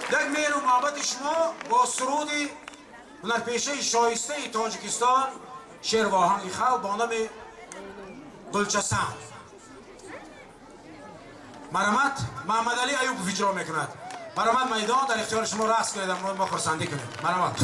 یک مهر و محبت شما با سرود هنرپیشه شایسته تاجیکستان، شعر و آهنگ خلق با نام گلچسان. مرحمت محمد علی ایوب اجرا میکند. مرحمت میدان در اختیار شما رقص کنید، ما خرسندی کنید. مرحمت.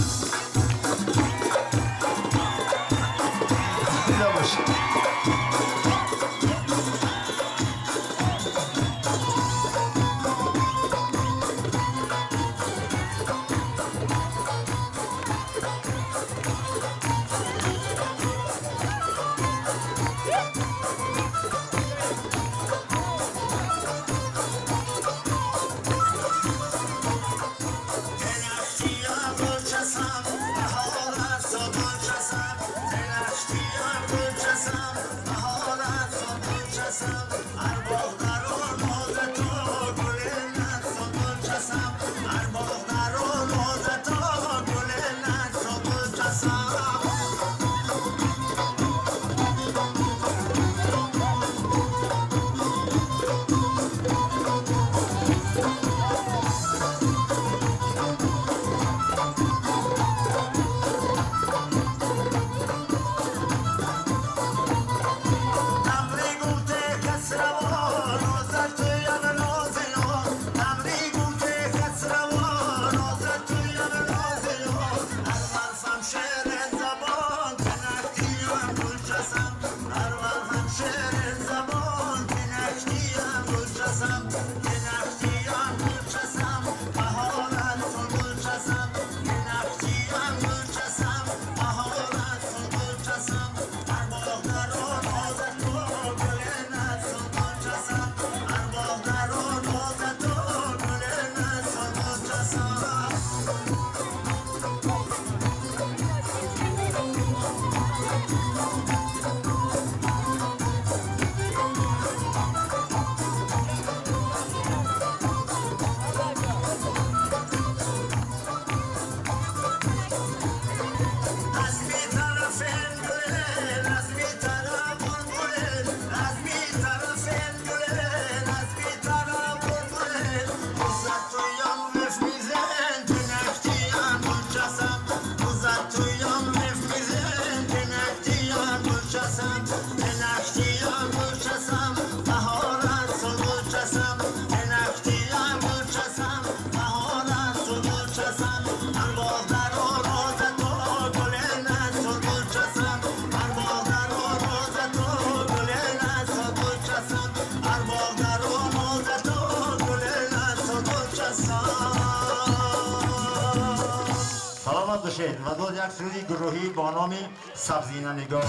سلامت باشید. و دو یک سرودی گروهی با نام سبزینه نگار.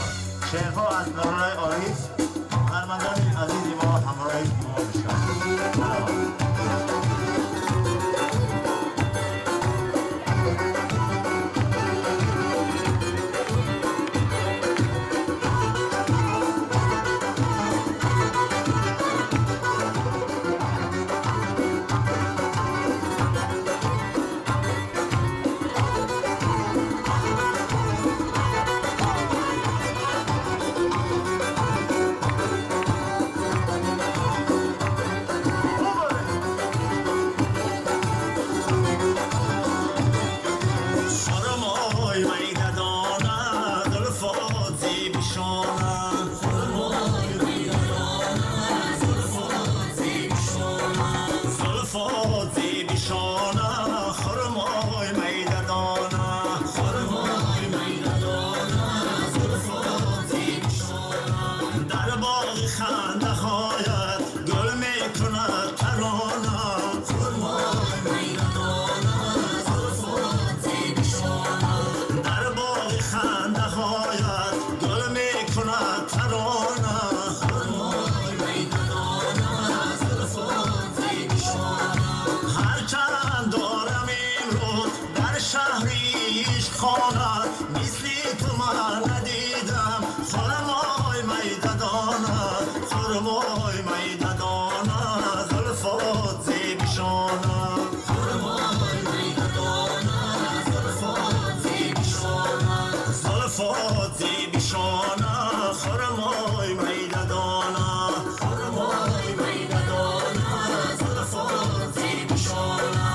شعرها از نورالله عارف. هنرمندان عزیز ما همراهی ما باشند. خرمای میدادانا زلفات بیشانا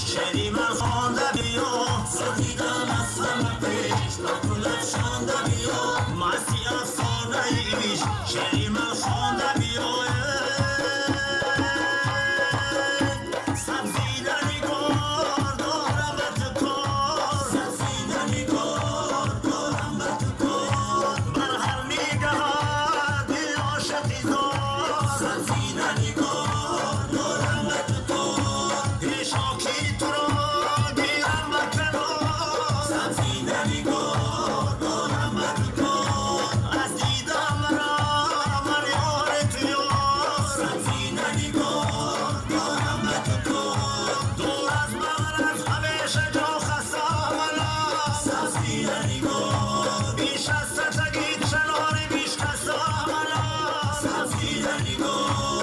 شری من خوانده بیا سفیدم از همه پیش کاکل افشانده بیا مستی افسانه ایش شری من خوانده بیا سبزیده نگار دارم به تو کار سبزیده نگار دارم به تو کار بر هر میگهد دل عاشقی زار سبزیده نگار دارم به تو کار پیشاکی تو را گیرم به کنار سبزیده نگار دارم به تو کار از دیدم را من یار تو یار سبزیده نگار دارم به تو کار دور از مغرب همیشه جا خستم الا سبزیده نگار بیش از ستگی چنان بیش کستم الا سبزیده نگار